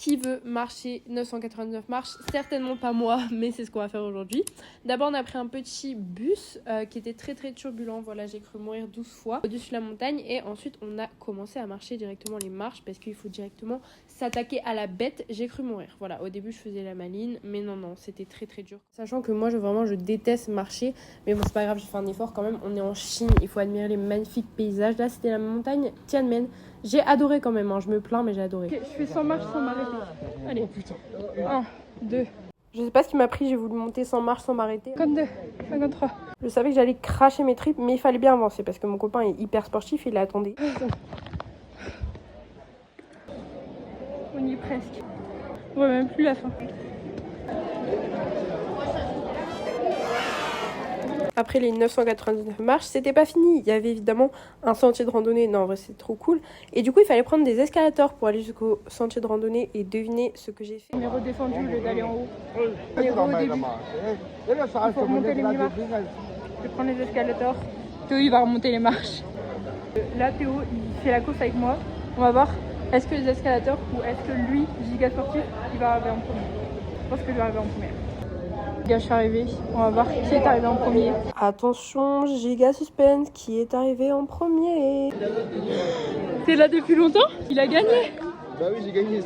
Qui veut marcher 999 marches? Certainement pas moi, mais c'est ce qu'on va faire aujourd'hui. D'abord, on a pris un petit bus qui était très très turbulent. Voilà, j'ai cru mourir 12 fois au-dessus de la montagne. Et ensuite, on a commencé à marcher directement les marches parce qu'il faut directement s'attaquer à la bête. J'ai cru mourir. Voilà, au début, je faisais la maline, mais non, c'était très très dur. Sachant que moi, je déteste marcher, mais bon, c'est pas grave, j'ai fait un effort quand même. On est en Chine, il faut admirer les magnifiques paysages. Là, c'était la montagne Tianmen. J'ai adoré quand même, hein. Je me plains, mais j'ai adoré. Okay, je fais 100 marches sans m'arrêter. Allez. Oh putain. 1, 2. Je sais pas ce qui m'a pris, j'ai voulu monter 100 marches sans m'arrêter. 52, 53. Je savais que j'allais cracher mes tripes, mais il fallait bien avancer parce que mon copain est hyper sportif, il l'attendait. On y est presque. On voit même plus la fin. Après les 999 marches, c'était pas fini. Il y avait évidemment un sentier de randonnée. Non, en vrai, c'est trop cool. Et du coup, il fallait prendre des escalators pour aller jusqu'au sentier de randonnée. Et devinez ce que j'ai fait. On est redescendu au lieu d'aller en haut. On est au début. Il faut remonter les marches. Je vais prendre les escalators. Théo, il va remonter les marches. Là, Théo, il fait la course avec moi. On va voir, est-ce que les escalators ou est-ce que lui, giga sportif, il va arriver en premier. Je pense que je vais arriver en premier. Je suis arrivée, on va voir qui est arrivé en premier. Attention, giga suspense, qui est arrivé en premier? T'es là depuis longtemps? Il a gagné? Bah oui, j'ai gagné.